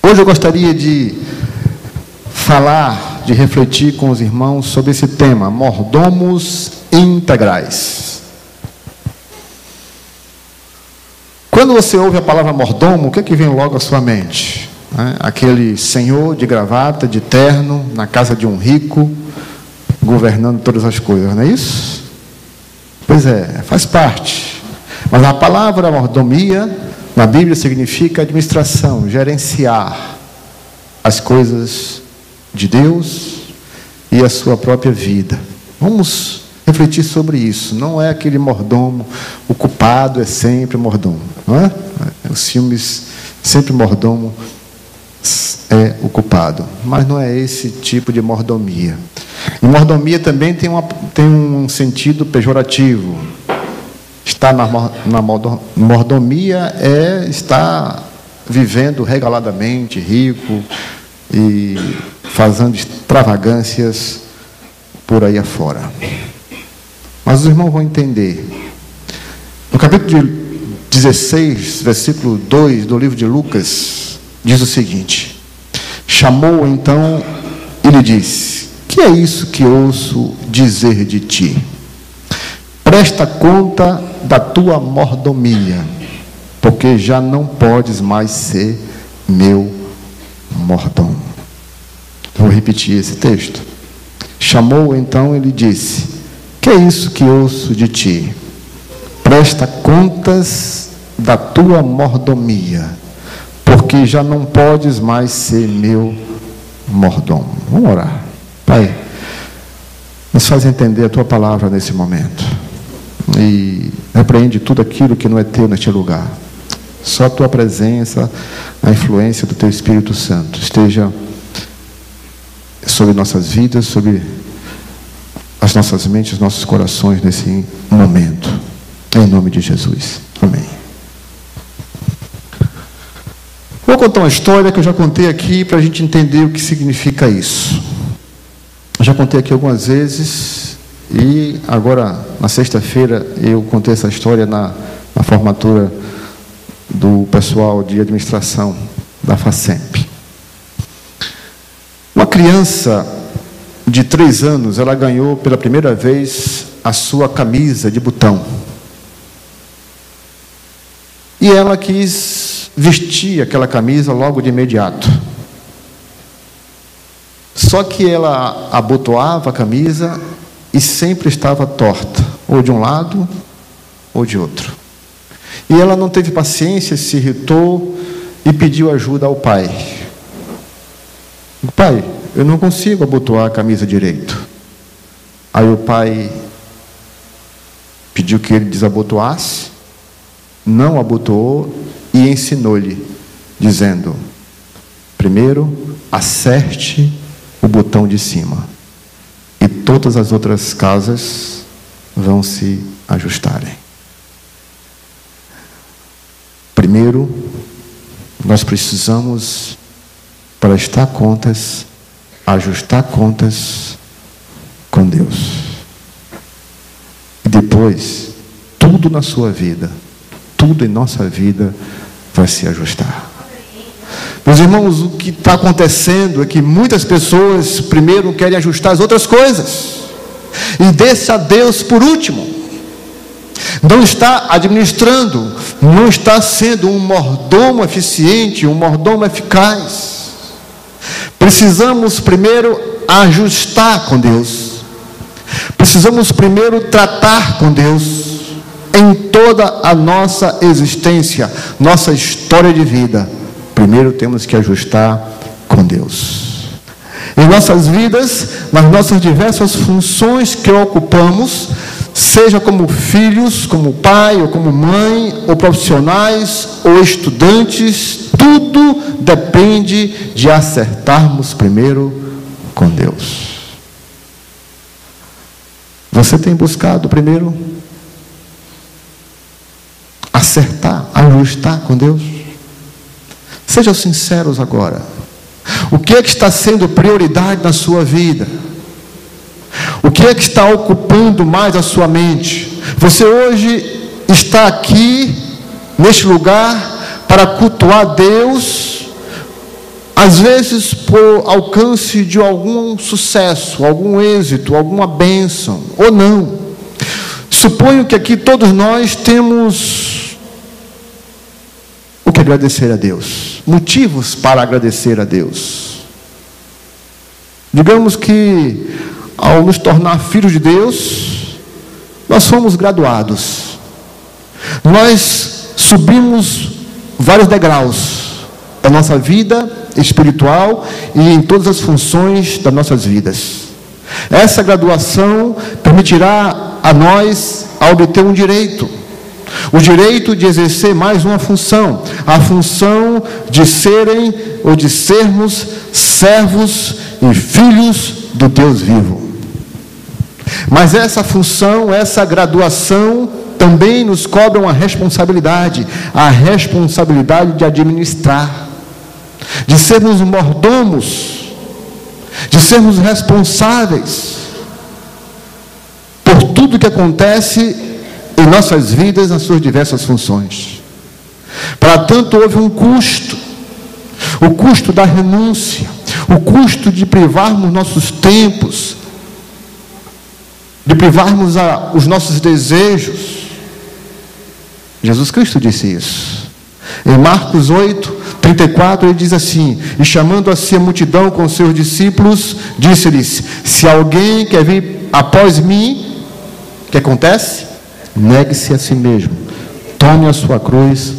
Hoje eu gostaria de falar, de refletir com os irmãos sobre esse tema, mordomos integrais. Quando você ouve a palavra mordomo, o que é que vem logo à sua mente? Aquele senhor de gravata, de terno, na casa de um rico, governando todas as coisas, não é isso? Pois é, faz parte. Mas a palavra mordomia na Bíblia significa administração, gerenciar as coisas de Deus e a sua própria vida. Vamos refletir sobre isso. Não é aquele mordomo, o culpado é sempre mordomo, não é? Os filmes, sempre mordomo é o culpado, mas não é esse tipo de mordomia. E mordomia também tem um sentido pejorativo. Estar na mordomia é estar vivendo regaladamente, rico e fazendo extravagâncias por aí afora. Mas os irmãos vão entender. No capítulo 16, versículo 2 do livro de Lucas, diz o seguinte: chamou então e lhe disse: que é isso que ouço dizer de ti? Presta conta da tua mordomia, porque já não podes mais ser meu mordomo. Vou repetir esse texto. Chamou então e lhe disse: que é isso que ouço de ti? Presta contas da tua mordomia, porque já não podes mais ser meu mordomo. Vamos orar. Pai, nos faz entender a tua palavra nesse momento e repreende tudo aquilo que não é teu neste lugar. Só a tua presença, a influência do teu Espírito Santo esteja sobre nossas vidas, sobre as nossas mentes, os nossos corações nesse momento, em nome de Jesus, amém. Vou contar uma história que eu já contei aqui para a gente entender o que significa isso. Eu já contei aqui algumas vezes e agora na sexta-feira eu contei essa história na formatura do pessoal de administração da FACEMP. Uma criança de 3 anos, ela ganhou pela primeira vez a sua camisa de botão. E ela quis vestir aquela camisa logo de imediato. Só que ela abotoava a camisa e sempre estava torta, ou de um lado ou de outro. E ela não teve paciência, se irritou e pediu ajuda ao pai. Pai, eu não consigo abotoar a camisa direito. Aí o pai pediu que ele desabotoasse, não abotoou e ensinou-lhe, dizendo: primeiro, acerte o botão de cima e todas as outras casas vão se ajustarem. Primeiro, nós precisamos prestar contas, ajustar contas com Deus. E depois, tudo na sua vida, tudo em nossa vida vai se ajustar. Meus irmãos, o que está acontecendo é que muitas pessoas primeiro querem ajustar as outras coisas e deixa a Deus por último. Não está administrando, não está sendo um mordomo eficiente, um mordomo eficaz. Precisamos primeiro ajustar com Deus. Precisamos primeiro tratar com Deus em toda a nossa existência, nossa história de vida. Primeiro temos que ajustar com Deus. Em nossas vidas, nas nossas diversas funções que ocupamos, seja como filhos, como pai ou como mãe, ou profissionais, ou estudantes, tudo depende de acertarmos primeiro com Deus. Você tem buscado primeiro acertar, ajustar com Deus? Sejam sinceros agora. O que é que está sendo prioridade na sua vida? O que é que está ocupando mais a sua mente? Você hoje está aqui, neste lugar, para cultuar Deus, às vezes por alcance de algum sucesso, algum êxito, alguma bênção, ou não. Suponho que aqui todos nós temos o que agradecer a Deus, motivos para agradecer a Deus. Digamos que ao nos tornar filhos de Deus, nós fomos graduados, nós subimos vários degraus da nossa vida espiritual e em todas as funções das nossas vidas. Essa graduação permitirá a nós a obter um direito, o direito de exercer mais uma função, a função de serem ou de sermos servos e filhos do Deus vivo. Mas essa função, essa graduação também nos cobra uma responsabilidade, a responsabilidade de administrar, de sermos mordomos, de sermos responsáveis por tudo que acontece em nossas vidas, nas suas diversas funções. Para tanto, houve um custo, o custo da renúncia, o custo de privarmos nossos tempos, de privarmos os nossos desejos. Jesus Cristo disse isso. Em Marcos 8:34, ele diz assim: e chamando a si a multidão com seus discípulos, disse-lhes: se alguém quer vir após mim, o que acontece? Negue-se a si mesmo, tome a sua cruz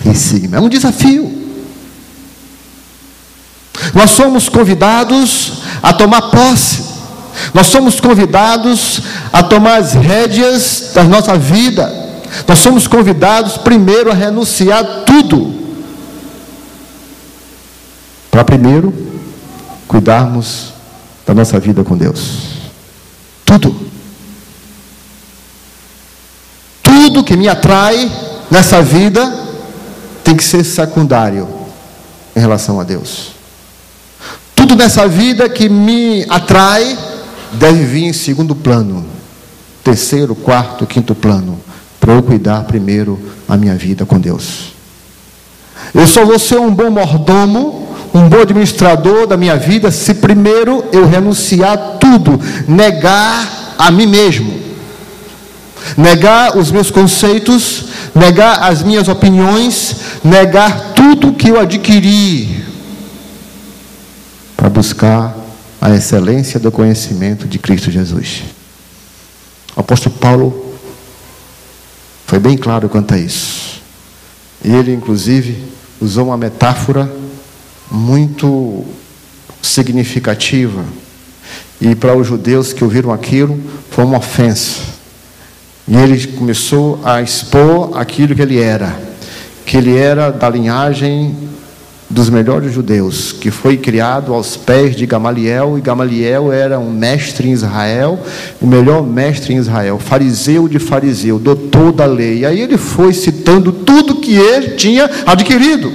e siga-me. É um desafio. Nós somos convidados a tomar posse, nós somos convidados a tomar as rédeas da nossa vida. Nós somos convidados primeiro a renunciar tudo, para primeiro cuidarmos da nossa vida com Deus. Tudo que me atrai nessa vida tem que ser secundário em relação a Deus. Tudo nessa vida que me atrai deve vir em segundo plano, terceiro, quarto, quinto plano, para eu cuidar primeiro a minha vida com Deus. Eu só vou ser um bom mordomo, um bom administrador da minha vida, se primeiro eu renunciar tudo, negar a mim mesmo, negar os meus conceitos, negar as minhas opiniões, negar tudo que eu adquiri, para buscar a excelência do conhecimento de Cristo Jesus. O apóstolo Paulo foi bem claro quanto a isso. Ele, inclusive, usou uma metáfora muito significativa. E para os judeus que ouviram aquilo, foi uma ofensa. E ele começou a expor aquilo que ele era da linhagem dos melhores judeus, que foi criado aos pés de Gamaliel, e Gamaliel era um mestre em Israel, o melhor mestre em Israel, fariseu de fariseu, doutor da lei. E aí ele foi citando tudo que ele tinha adquirido.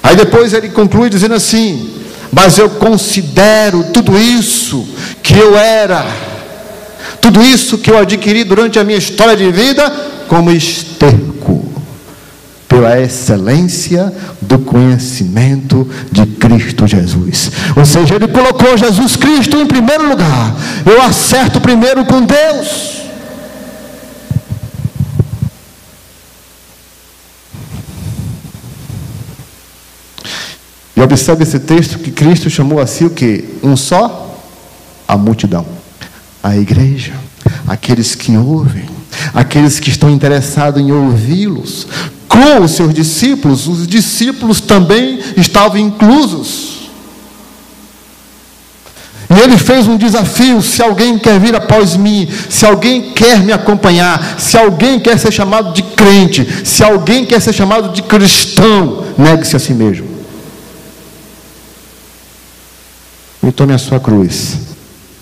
Aí depois ele conclui dizendo assim: mas eu considero tudo isso que eu era, tudo isso que eu adquiri durante a minha história de vida, como esterco, pela excelência do conhecimento de Cristo Jesus. Ou seja, ele colocou Jesus Cristo em primeiro lugar. Eu acerto primeiro com Deus. E observe esse texto que Cristo chamou a si o quê? Um só? A multidão, a igreja, aqueles que ouvem, aqueles que estão interessados em ouvi-los, com os seus discípulos. Os discípulos também estavam inclusos. E ele fez um desafio: se alguém quer vir após mim, se alguém quer me acompanhar, se alguém quer ser chamado de crente, se alguém quer ser chamado de cristão, negue-se a si mesmo e tome a sua cruz.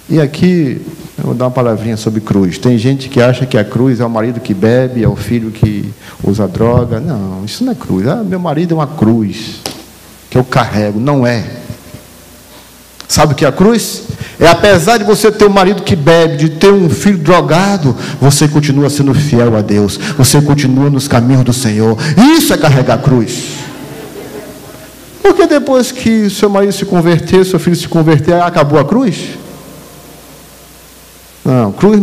E aqui eu vou dar uma palavrinha sobre cruz. Tem gente que acha que a cruz é o marido que bebe, é o filho que usa droga. Não, isso não é cruz. Meu marido é uma cruz que eu carrego. Não é. Sabe o que é a cruz? É, apesar de você ter um marido que bebe, de ter um filho drogado, você continua sendo fiel a Deus, você continua nos caminhos do Senhor. Isso é carregar a cruz. Porque depois que seu marido se converter, seu filho se converter, acabou a cruz? Não, cruz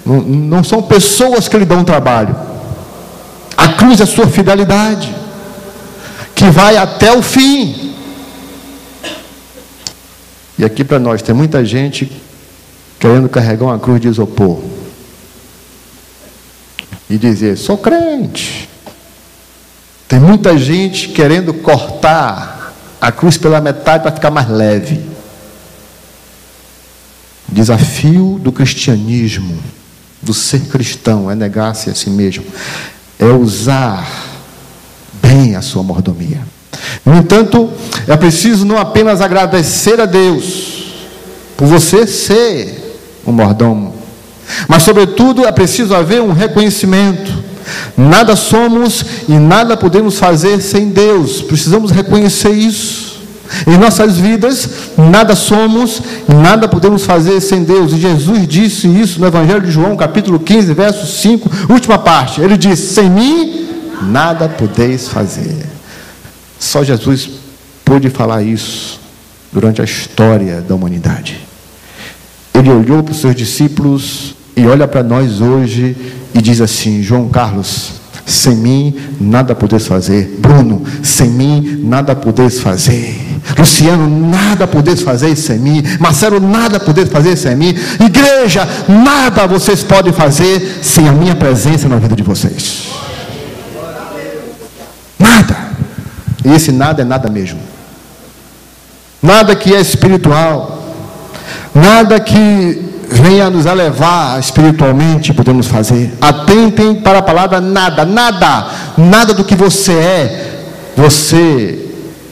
não são pessoas que lhe dão trabalho. A cruz é a sua fidelidade, que vai até o fim. E aqui para nós tem muita gente querendo carregar uma cruz de isopor e dizer, sou crente. Tem muita gente querendo cortar a cruz pela metade para ficar mais leve. O desafio do cristianismo, do ser cristão, é negar-se a si mesmo, é usar bem a sua mordomia. No entanto, é preciso não apenas agradecer a Deus por você ser um mordomo, mas sobretudo é preciso haver um reconhecimento. Nada somos e nada podemos fazer sem Deus. Precisamos reconhecer isso. Em nossas vidas, nada somos e nada podemos fazer sem Deus. E Jesus disse isso no Evangelho de João, capítulo 15, verso 5, última parte. Ele disse, sem mim, nada podeis fazer. Só Jesus pôde falar isso durante a história da humanidade. Ele olhou para os seus discípulos e olha para nós hoje e diz assim, João Carlos, sem mim nada podeis fazer. Bruno, sem mim nada podeis fazer. Luciano, nada podeis fazer sem mim. Marcelo, nada podeis fazer sem mim. Igreja, nada vocês podem fazer sem a minha presença na vida de vocês. Nada. E esse nada é nada mesmo. Nada que é espiritual. Nada que venha nos elevar espiritualmente podemos fazer. Atentem para a palavra nada. Nada do que você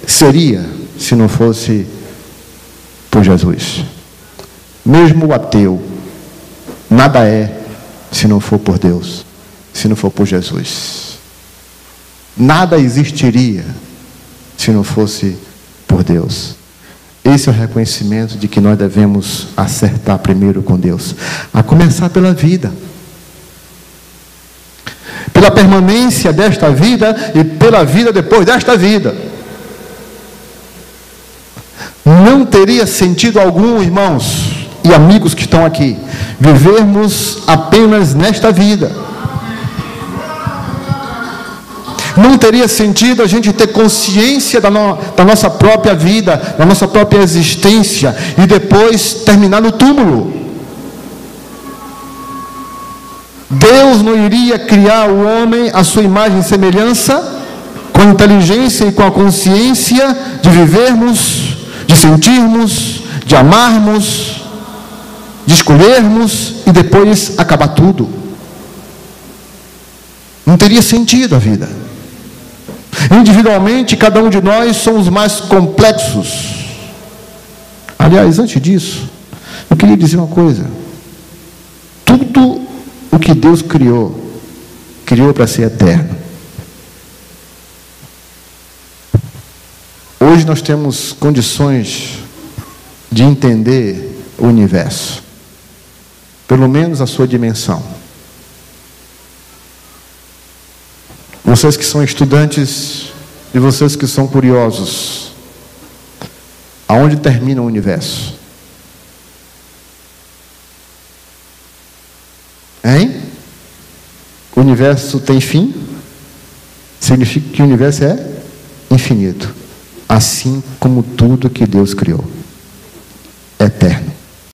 seria se não fosse por Jesus. Mesmo o ateu, nada é se não for por Deus, se não for por Jesus. Nada existiria se não fosse por Deus. Esse é o reconhecimento de que nós devemos acertar primeiro com Deus, a começar pela vida, pela permanência desta vida e pela vida depois desta vida. Não teria sentido algum, irmãos e amigos que estão aqui, vivermos apenas nesta vida. Não teria sentido a gente ter consciência da nossa própria vida, da nossa própria existência, e depois terminar no túmulo. Deus não iria criar o homem à sua imagem e semelhança, com a inteligência e com a consciência de vivermos, de sentirmos, de amarmos, de escolhermos e depois acabar tudo. Não teria sentido a vida. Individualmente, cada um de nós somos mais complexos. Aliás, antes disso, eu queria dizer uma coisa. Tudo o que Deus criou para ser eterno. Hoje nós temos condições de entender o universo, pelo menos a sua dimensão. Vocês que são estudantes e vocês que são curiosos, aonde termina o universo? Hein? O universo tem fim? Significa que o universo é infinito, assim como tudo que Deus criou, eterno.